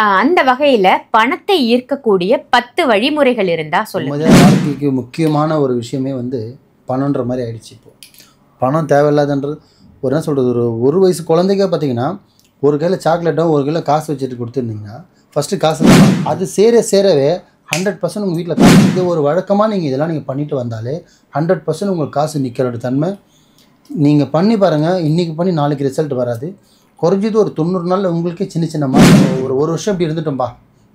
அந்த வகையில் பணத்தை ஈர்க்கக்கூடிய 10 வழிமுறைகள் இருந்தால் சொல்லுங்கள். வாழ்க்கைக்கு முக்கியமான ஒரு விஷயமே வந்து பணன்ற மாதிரி ஆயிடுச்சு. இப்போது பணம் தேவையில்லாதன்றது என்ன சொல்கிறது, ஒரு வயசு குழந்தைக்கே பார்த்தீங்கன்னா ஒரு கையில் சாக்லேட்டோ ஒரு கையில் காசு வச்சுட்டு கொடுத்துருந்தீங்கன்னா ஃபஸ்ட்டு காசு தான் அது சேரவே 100% உங்கள் வீட்டில் காசு. இது ஒரு வழக்கமாக நீங்கள் இதெல்லாம் நீங்கள் பண்ணிட்டு வந்தாலே 100% உங்களுக்கு காசு நிற்கிற தன்மை. நீங்கள் பண்ணி பாருங்கள், இன்றைக்கி பண்ணி நாளைக்கு ரிசல்ட் வராது. குறைஞ்சது ஒரு 90 நாளில் உங்களுக்கே சின்ன சின்ன மாதம். ஒரு வருஷம் இப்படி இருந்துட்டோம்பா,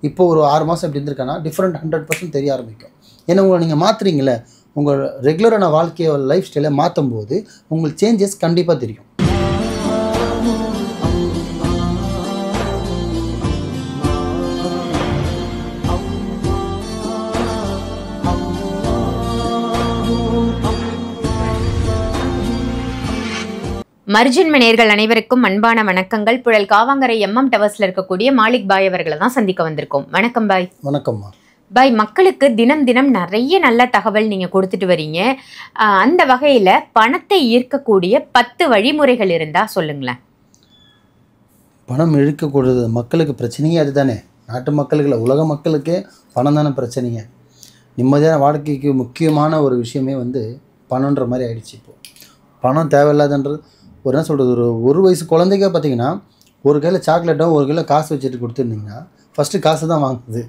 இப்போ ஒரு 6 மாதம் இப்படி இருந்திருக்கேன்னா டிஃப்ரெண்ட் 100% தெரிய ஆரம்பிக்கும். ஏன்னா உங்களை நீங்கள் மாற்றுறீங்களே, உங்கள் ரெகுலரான வாழ்க்கையை லைஃப் ஸ்டைலை மாற்றும் போது உங்களுக்கு சேஞ்சஸ் கண்டிப்பாக தெரியும். மர்ஜன்ம நேயர்கள் அனைவருக்கும் அன்பான வணக்கங்கள். புழல் காவாங்கரை MM டவர்ஸ்ல இருக்கக்கூடிய மாலிக் பாய் அவர்களை தான் சந்திக்க வந்திருக்கோம். வணக்கம் பாய். வணக்கம்மா. பாய், மக்களுக்கு தினம் தினம் நிறைய நல்ல தகவல் நீங்கள் கொடுத்துட்டு வரீங்க. அந்த வகையில் பணத்தை ஈர்க்கக்கூடிய 10 வழிமுறைகள் இருந்தால் சொல்லுங்களேன். பணம் இழுக்கக்கூடாது மக்களுக்கு பிரச்சனையே அதுதானே. நாட்டு மக்களுக்கு இல்லை, உலக மக்களுக்கே பணம் தானே பிரச்சனைங்க. நிம்மதியான வாழ்க்கைக்கு முக்கியமான ஒரு விஷயமே வந்து பணன்ற மாதிரி ஆயிடுச்சு. இப்போது பணம் தேவையில்லாதன்றது என்ன சொல்கிறது, ஒரு வயசு குழந்தைக்கே பார்த்தீங்கன்னா ஒரு கையில் சாக்லேட்டோ ஒரு கையில் காசு வச்சுட்டு கொடுத்துருந்தீங்கன்னா ஃபஸ்ட்டு காசு தான் வாங்குது.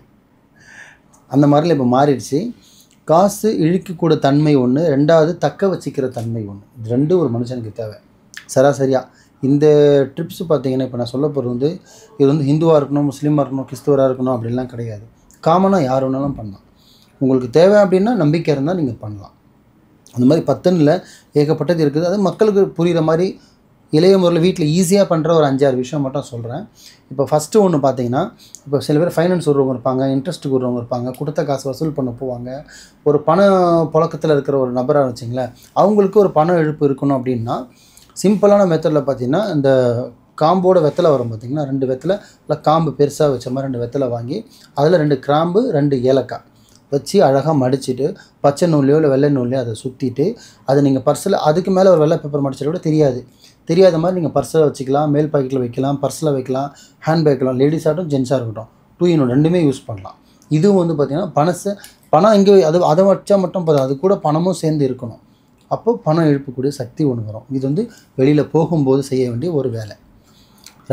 அந்த மாதிரில இப்போ மாறிடுச்சு. காசு இழுக்கக்கூட தன்மை ஒன்று, ரெண்டாவது தக்க வச்சுக்கிற தன்மை ஒன்று. இது ரெண்டும் ஒரு மனுஷனுக்கு தேவை சராசரியாக. இந்த ட்ரிப்ஸ் பார்த்தீங்கன்னா இப்போ நான் சொல்ல போகிறது வந்து இது வந்து ஹிந்துவாக இருக்கணும், முஸ்லீமாக இருக்கணும், கிறிஸ்துவராக இருக்கணும் அப்படின்லாம் கிடையாது. காமனாக யார் வேணாலும் பண்ணலாம். உங்களுக்கு தேவை அப்படின்னா நம்பிக்கை இருந்தால் நீங்கள் பண்ணலாம். அந்த மாதிரி 10ல் ஏகப்பட்டது இருக்குது. அது மக்களுக்கு புரிகிற மாதிரி இளைய முறையில் வீட்டில் ஈஸியாக பண்ணுற ஒரு 5-6 விஷயம் மட்டும் சொல்கிறேன். இப்போ ஃபஸ்ட்டு ஒன்று பார்த்தீங்கன்னா, இப்போ சில பேர் ஃபைனான்ஸ் விடுறவங்க இருப்பாங்க, இன்ட்ரெஸ்ட் விடுறவங்க இருப்பாங்க, கொடுத்த காசு வசூல் பண்ண போவாங்க. ஒரு பண புழக்கத்தில் இருக்கிற ஒரு நபராக வச்சிங்களேன், அவங்களுக்கு ஒரு பண இழப்பு இருக்கணும் அப்படின்னா சிம்பிளான மெத்தடில் பார்த்தீங்கன்னா, இந்த காம்போட வெத்தலை வரும் பார்த்தீங்கன்னா, 2 வெத்தலை இல்லை காம்பு பெருசாக வச்ச மாதிரி 2 வெத்தலை வாங்கி அதில் 2 கிராம்பு 2 ஏலக்காய் வச்சு அழகாக மடிச்சுட்டு பச்சை நூல்லையோ இல்லை வெள்ளை நூல்லையோ அதை சுற்றிட்டு அதை நீங்கள் பர்ஸில், அதுக்கு மேலே ஒரு வெள்ளை பேப்பர் மடிச்சா கூட தெரியாத மாதிரி நீங்கள் பர்ஸில் வச்சுக்கலாம், மேல் பாக்கெட்டில் வைக்கலாம், பர்ஸில் வைக்கலாம், ஹேண்ட் பேக்கில், லேடிஸ் ஆகட்டும் ஜென்ஸாக இருக்கட்டும், 2 in 1 ரெண்டுமே யூஸ் பண்ணலாம். இதுவும் வந்து பார்த்திங்கன்னா பணம் இங்கே அதை வச்சா மட்டும் போதும், அது கூட பணமும் சேர்ந்து இருக்கணும். அப்போது பணம் இழுக்கக்கூடிய சக்தி ஒன்று வரும். இது வந்து வெளியில் போகும்போது செய்ய வேண்டிய ஒரு வேலை.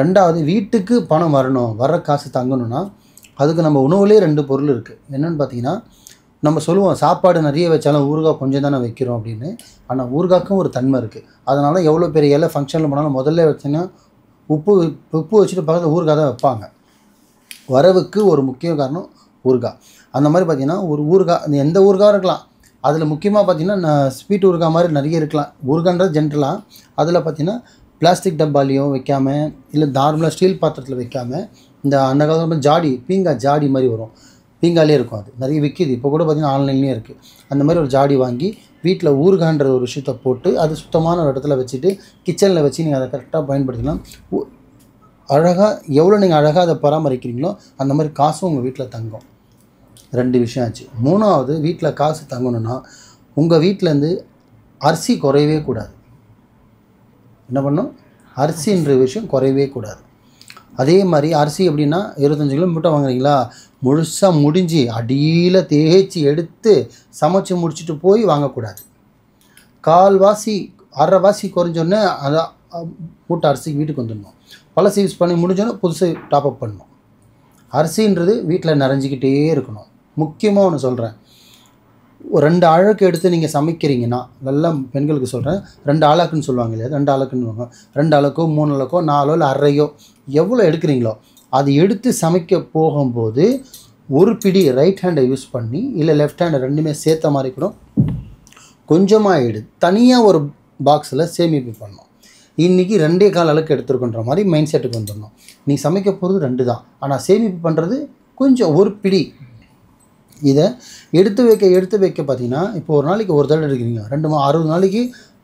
ரெண்டாவது, வீட்டுக்கு பணம் வரணும், வர காசு தங்கணும்னா அதுக்கு நம்ம உணவுலேயே 2 பொருள் இருக்குது. என்னென்னு பார்த்தீங்கன்னா, நம்ம சொல்லுவோம் சாப்பாடு நிறைய வச்சாலும் ஊறுகாய் கொஞ்சம் தானே வைக்கிறோம் அப்படின்னு. ஆனால் ஊறுகாய்க்கும் ஒரு தன்மை இருக்குது. அதனால் எவ்வளோ பெரிய இலை ஃபங்க்ஷனில் போனாலும் முதல்ல வச்சிங்கன்னா உப்பு வச்சுட்டு பக்கத்தில் ஊறுகாய் தான் வைப்பாங்க. வரவுக்கு ஒரு முக்கிய காரணம் ஊறுகாய். அந்த மாதிரி பார்த்திங்கன்னா ஒரு ஊறுகாய் எந்த ஊறுகாய் இருக்கலாம். அதில் முக்கியமாக பார்த்திங்கன்னா ஸ்வீட் ஊறுகாய் மாதிரி நிறைய இருக்கலாம். ஊறுகான்றது ஜென்ரலாக அதில் பார்த்திங்கன்னா பிளாஸ்டிக் டப்பாலையும் வைக்காமல், இல்லை நார்மலாக ஸ்டீல் பாத்திரத்தில் வைக்காமல், இந்த அந்த காலத்தில் ஜாடி பீங்காய் ஜாடி மாதிரி வரும், பீங்காலே இருக்கும். அது நிறைய விற்கிது. இப்போ கூட பார்த்திங்கன்னா ஆன்லைன்லேயும் இருக்குது. அந்த மாதிரி ஒரு ஜாடி வாங்கி வீட்டில் ஊறுகான்ற ஒரு விஷயத்தை போட்டு அது சுத்தமான ஒரு இடத்துல வச்சுட்டு கிச்சனில் வச்சு நீங்கள் அதை கரெக்டாக பயன்படுத்திக்கலாம். அழகாக எவ்வளோ நீங்கள் அழகாக அதை பராமரிக்கிறீங்களோ அந்த மாதிரி காசும் உங்கள் வீட்டில் தங்கும். 2 விஷயம் ஆச்சு. 3வது, வீட்டில் காசு தங்கணுன்னா உங்கள் வீட்டிலேருந்து அரிசி குறையவே கூடாது. என்ன பண்ணணும், அரிசின்ற விஷயம் குறையவே கூடாது. அதே மாதிரி அரிசி எப்படின்னா 25 கிலோ மூட்டை வாங்குறீங்களா, முழுசாக முடிஞ்சு அடியில் தேய்ச்சி எடுத்து சமைச்சு முடிச்சுட்டு போய் வாங்கக்கூடாது. கால்வாசி அரைவாசி குறைஞ்சோடனே அதை மூட்டை அரிசிக்கு வீட்டுக்கு வந்துடணும். பழசு யூஸ் பண்ணி முடிஞ்சோன்னே புதுசு டாப்அப் பண்ணணும். அரிசின்றது வீட்டில் நிறைஞ்சிக்கிட்டே இருக்கணும். முக்கியமாக ஒன்று சொல்கிறேன், 2 ஆழக்கு எடுத்து நீங்கள் சமைக்கிறீங்கன்னா, நல்லா பெண்களுக்கு சொல்கிறேன், 2 ஆழாக்குன்னு சொல்லுவாங்க இல்லையா, 2 ஆழக்குன்னு 2 ஆழக்கோ 3 ஆழக்கோ 4 இல்லை அரையோ எவ்வளோ எடுக்கிறீங்களோ அது எடுத்து சமைக்க போகும்போது ஒரு பிடி ரைட் ஹேண்டை யூஸ் பண்ணி இல்லை லெஃப்ட் ஹேண்டை ரெண்டுமே சேர்த்த மாதிரி கூட கொஞ்சமாக எடுத்து தனியாக ஒரு பாக்ஸில் சேமிப்பு பண்ணணும். இன்றைக்கி 2.25 அளவுக்கு எடுத்துருக்குன்ற மாதிரி மைண்ட் செட்டுக்கு வந்துடணும். நீ சமைக்க போகிறது 2 தான், ஆனால் சேமிப்பு பண்ணுறது கொஞ்சம் ஒரு பிடி. இதை எடுத்து வைக்க பார்த்தீங்கன்னா, இப்போ ஒரு நாளைக்கு ஒரு தடவை எடுக்கிறீங்க, 60 நாளைக்கு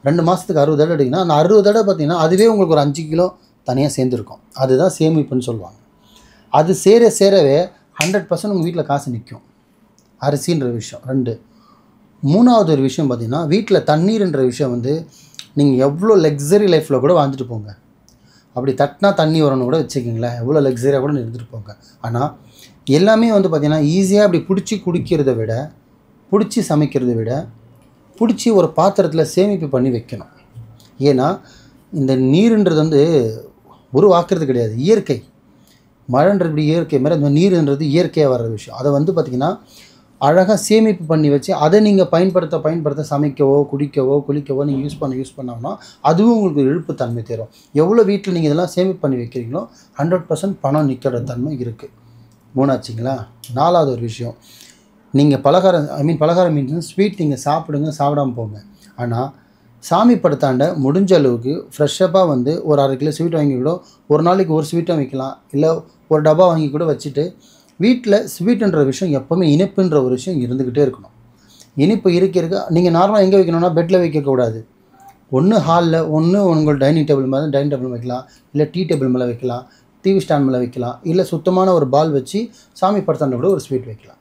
2 மாதத்துக்கு 60 தடவை எடுக்கிறீங்கன்னா அந்த 60 தடவை பார்த்தீங்கன்னா அதுவே உங்களுக்கு ஒரு 5 கிலோ தனியாக சேர்ந்துருக்கும். அதுதான் சேமிப்புன்னு சொல்லுவாங்க. அது சேரவே 100% உங்கள் வீட்டில் காசு நிற்கும். அரிசின்ற விஷயம் 2. 3வது ஒரு விஷயம் பார்த்திங்கன்னா, வீட்டில் தண்ணீர்ன்ற விஷயம் வந்து நீங்கள் எவ்வளோ லக்ஸரி லைஃப்பில் கூட வாழ்ந்துட்டு போங்க, அப்படி தட்டினா தண்ணி வரணும்னு கூட வச்சுக்கிங்களேன், எவ்வளோ லக்ஸரியாக கூட எடுத்துகிட்டு போங்க. ஆனால் எல்லாமே வந்து பார்த்திங்கன்னா ஈஸியாக அப்படி பிடிச்சி குடிக்கிறத விட, பிடிச்சி சமைக்கிறத விட, பிடிச்சி ஒரு பாத்திரத்தில் சேமிப்பு பண்ணி வைக்கணும். ஏன்னா இந்த நீருன்றது வந்து உருவாக்குறது கிடையாது, இயற்கை. மழைன்றது இப்படி இயற்கை மாதிரி அந்த நீருன்றது இயற்கையாக வர்ற விஷயம். அதை வந்து பார்த்திங்கன்னா அழகாக சேமிப்பு பண்ணி வச்சு அதை நீங்கள் பயன்படுத்த சமைக்கவோ குடிக்கவோ குளிக்கவோ நீங்கள் யூஸ் பண்ணோம்னா அதுவும் உங்களுக்கு இழுப்புத்தன்மை தரும். எவ்வளோ வீட்டில் நீங்கள் இதெல்லாம் சேமிப்பு பண்ணி வைக்கிறீங்களோ 100% பணம் நிற்கிற தன்மை இருக்குது. மூணாச்சுங்களா. 4வது ஒரு விஷயம், நீங்கள் பலகாரம் மீன்ஸ் ஸ்வீட் நீங்கள் சாப்பிடாம போங்க. ஆனால் சாமி படத்தாண்ட முடிஞ்ச அளவுக்கு ஃப்ரெஷ்ஷப்பாக வந்து ஒரு 1/2 கிலோ ஸ்வீட் வாங்கி கூட ஒரு நாளைக்கு ஒரு ஸ்வீட்டும் வைக்கலாம், இல்லை ஒரு டப்பா வாங்கி கூட வச்சுட்டு வீட்டில் ஸ்வீட்டுன்ற விஷயம் எப்போவுமே இனிப்புன்ற ஒரு விஷயம் இருந்துக்கிட்டே இருக்கணும். இனிப்பு இருக்க நீங்கள் நார்மலாக எங்கே வைக்கணும்னா பெட்டில் வைக்கக்கூடாது. ஒன்று ஹாலில், ஒன்று உங்கள் டைனிங் டேபிள் வைக்கலாம், இல்லை டீ டேபிள் மேலே வைக்கலாம், டிவி ஸ்டாண்ட் மேலே வைக்கலாம், இல்லை சுத்தமான ஒரு பால் வச்சு சாமி படத்தாண்ட கூட ஒரு ஸ்வீட் வைக்கலாம்.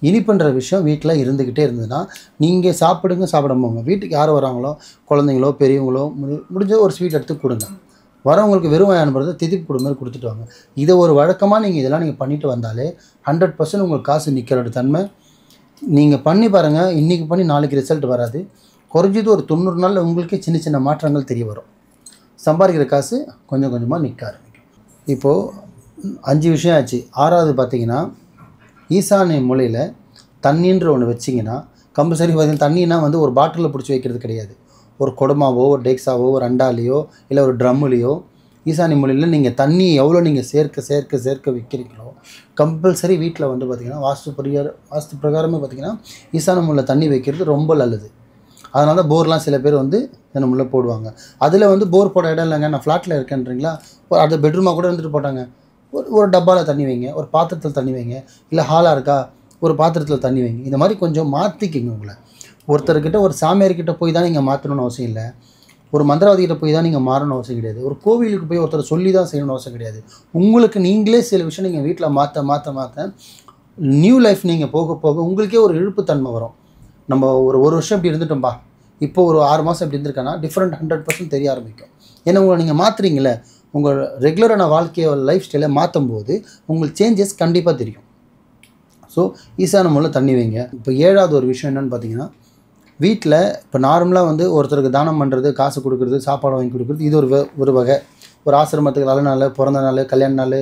இனிப்புன்ற விஷயம் வீட்டில் இருந்துக்கிட்டே இருந்ததுன்னா நீங்கள் சாப்பிடாம வீட்டுக்கு யார் வராங்களோ, குழந்தைங்களோ பெரியவங்களோ முடிஞ்ச ஒரு ஸ்வீட் எடுத்து கொடுங்க. வரவங்களுக்கு வெறும் அனுப்புறது திதிப்பு கொடுங்க, கொடுத்துட்டு வாங்க. இதை ஒரு வழக்கமாக நீங்கள் இதெல்லாம் நீங்கள் பண்ணிட்டு வந்தாலே 100% உங்களுக்கு காசு நிற்கிற தன்மை. நீங்கள் பண்ணி பாருங்கள், இன்றைக்கி பண்ணி நாளைக்கு ரிசல்ட் வராது. குறைஞ்சது ஒரு 90 நாளில் உங்களுக்கே சின்ன சின்ன மாற்றங்கள் தெரிய வரும். சம்பாதிக்கிற காசு கொஞ்சம் கொஞ்சமாக நிற்க ஆரம்பிக்கும். இப்போது 5 விஷயம் ஆச்சு. 6வது பார்த்திங்கன்னா ஈசானிய மூலையில் தண்ணின்ற ஒன்று வச்சிங்கன்னா கம்பல்சரி பார்த்திங்கன்னா தண்ணினா வந்து ஒரு பாட்டிலில் பிடிச்சி வைக்கிறது கிடையாது. ஒரு குடமாவோ, ஒரு டெக்ஸாவோ, ஒரு அண்டாலேயோ, இல்லை ஒரு ட்ரம்முலேயோ ஈசானி மூலையில் நீங்கள் தண்ணி எவ்வளோ நீங்கள் சேர்க்க வைக்கிறீங்களோ கம்பல்சரி வீட்டில் வந்து பார்த்திங்கன்னா வாஸ்து பிரகாரமே பார்த்திங்கன்னா ஈசானி மூலையில் தண்ணி வைக்கிறது ரொம்ப நல்லது. அதனால தான் போர்லாம் சில பேர் வந்து என்ன முள்ள போடுவாங்க. அதில் வந்து போர் போட இடம் இல்லைங்க, நான் ஃப்ளாட்டில் இருக்கேன்றீங்களா, அது பெட்ரூமாக கூட இருந்துட்டு போட்டாங்க. ஒரு டப்பாவில் தண்ணி வைங்க, ஒரு பாத்திரத்தில் தண்ணி வைங்க, இல்லை ஹாலாக இருக்கா ஒரு பாத்திரத்தில் தண்ணி வைங்க. இந்த மாதிரி கொஞ்சம் மாற்றிக்கிங்க உங்களை. ஒருத்தர்கிட்ட ஒரு சாமியார்கிட்ட போய் தான் நீங்கள் மாற்றணும்னு அவசியம் இல்லை, ஒரு மந்திரவாதிகிட்ட போய் தான் நீங்கள் மாறணும்னு அவசியம் கிடையாது, ஒரு கோவிலுக்கு போய் ஒருத்தர் சொல்லி தான் செய்யணும்னு அவசியம் கிடையாது. உங்களுக்கு நீங்களே சில விஷயம் நீங்கள் வீட்டில் மாற்ற நியூ லைஃப் நீங்கள் போக உங்களுக்கே ஒரு இழுப்புத்தன்மை வரும். நம்ம ஒரு வருஷம் இப்படி இருந்துட்டோம்பா, இப்போ ஒரு 6 மாதம் இப்படி இருந்திருக்கேன்னா டிஃப்ரெண்ட் 100% தெரிய ஆரம்பிக்கும். ஏன்னா உங்களை நீங்கள் மாற்றுறீங்களே, உங்கள் ரெகுலரான வாழ்க்கையை லைஃப் ஸ்டைலை மாற்றும் போது உங்களுக்கு சேஞ்சஸ் கண்டிப்பாக தெரியும். ஸோ ஈசான மூலையில் தண்ணி வைங்க. இப்போ 7வது ஒரு விஷயம் என்னென்னு பார்த்தீங்கன்னா, வீட்டில் இப்போ நார்மலாக வந்து ஒருத்தருக்கு தானம் பண்ணுறது, காசு கொடுக்குறது, சாப்பாடு வாங்கி கொடுக்குறது, இது ஒரு வகை. ஒரு ஆசிரமத்துக்கு நல்ல நாள், பிறந்த நாள், கல்யாண நாள்,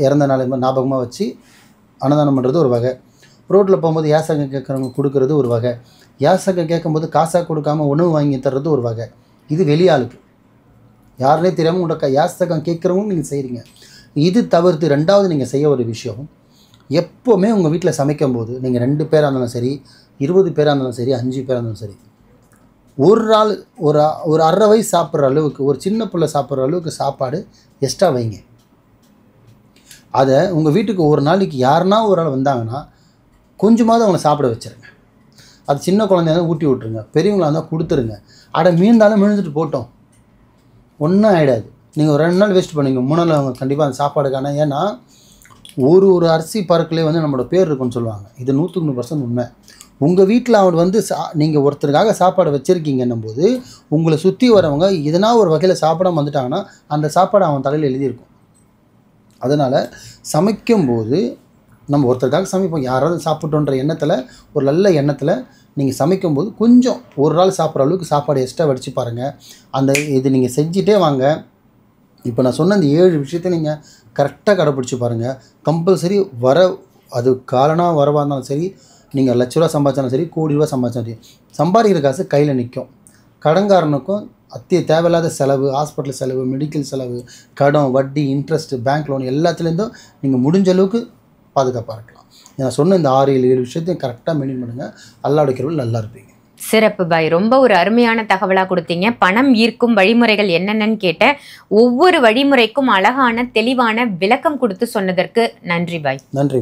இறந்த நாள் மாதிரி ஞாபகமாக வச்சு அன்னதானம் பண்ணுறது ஒரு வகை. ரோட்டில் போகும்போது யாசகம் கேட்குறவங்க கொடுக்குறது ஒரு வகை. யாசகம் கேட்கும்போது காசாக கொடுக்காம உணவு வாங்கி தர்றது ஒரு வகை. இது வெளியாளுக்கு யாருனே தெரியாமல் உங்களோட யாசகம் கேட்குறவங்க நீங்கள் செய்கிறீங்க. இது தவிர்த்து 2வது நீங்கள் செய்ய ஒரு விஷயம், எப்போவுமே உங்கள் வீட்டில் சமைக்கும் போது நீங்கள் 2 பேராக இருந்தாலும் சரி, 20 பேராக இருந்தாலும் சரி, 5 பேராக இருந்தாலும் சரி, ஒரு ஆள் ஒரு 1/2 வயசு சாப்பிட்ற அளவுக்கு, ஒரு சின்ன பிள்ளை சாப்பிட்ற அளவுக்கு சாப்பாடு எக்ஸ்ட்ரா வைங்க. அதை உங்கள் வீட்டுக்கு ஒரு நாளைக்கு யாருன்னா ஒரு ஆள் வந்தாங்கன்னா கொஞ்சமாவது அவங்கள சாப்பிட வச்சுருங்க. அது சின்ன குழந்தையா இருந்தால் ஊட்டி விட்ருங்க, பெரியவங்களாக இருந்தால் கொடுத்துருங்க. மீந்தாலும் மிழுந்துட்டு போட்டோம், ஒன்றும் ஆகிடாது. நீங்கள் ஒரு 2 நாள் வேஸ்ட் பண்ணுவீங்க, 3 நாள் அவங்க கண்டிப்பாக அந்த சாப்பாடுக்கான. ஏன்னா ஒரு அரிசி பருக்கிலே வந்து நம்மளோட பேர் இருக்குன்னு சொல்லுவாங்க. இது 100% உண்மை. உங்கள் வீட்டில் அவர் வந்து நீங்கள் ஒருத்தருக்காக சாப்பாடு வச்சுருக்கீங்கன்னும் போது உங்களை சுற்றி வரவங்க எதனா ஒரு வகையில் சாப்பிடாம வந்துட்டாங்கன்னா அந்த சாப்பாடு அவன் தலையில் எழுதியிருக்கும். அதனால் சமைக்கும்போது நம்ம ஒருத்தருக்காக சமைப்போம், யாராவது சாப்பிட்டோன்ற எண்ணத்தில், ஒரு நல்ல எண்ணத்தில் நீங்கள் சமைக்கும்போது கொஞ்சம் ஒரு நாள் சாப்பிட்ற அளவுக்கு சாப்பாடு எக்ஸ்ட்ரா வடித்து பாருங்கள். இது நீங்கள் செஞ்சிட்டே வாங்க. இப்போ நான் சொன்ன இந்த 7 விஷயத்தை நீங்கள் கரெக்டாக கடைப்பிடிச்சி பாருங்கள். கம்பல்சரி அது காலனாக வரவாக இருந்தாலும் சரி, நீங்கள் லட்ச ரூபா சம்பாதிச்சாலும் சரி, கோடி ரூபா சம்பாதிச்சாலும் சரி, சம்பாதிக்கிற காசு கையில் நிற்கும். கடன்காரனுக்கும் தேவையில்லாத செலவு, ஹாஸ்பிட்டல் செலவு, மெடிக்கல் செலவு, கடன், வட்டி, இன்ட்ரெஸ்ட், பேங்க் லோன் எல்லாத்துலேருந்தும் நீங்கள் முடிஞ்ச அளவுக்கு பாதுகாப்பாக இருக்கலாம். நான் சொன்ன இந்த 6-7 விஷயத்தையும் கரெக்டாக மெயின்டைன் பண்ணுங்கள். அல்லாஹ்வுடைய கிருபையில் நல்லா இருப்பீங்க. சிறப்பு பாய், ரொம்ப ஒரு அருமையான தகவலாக கொடுத்தீங்க. பணம் ஈர்க்கும் வழிமுறைகள் என்னென்னு கேட்ட ஒவ்வொரு வழிமுறைக்கும் அழகான தெளிவான விளக்கம் கொடுத்து சொன்னதற்கு நன்றி பாய். நன்றி.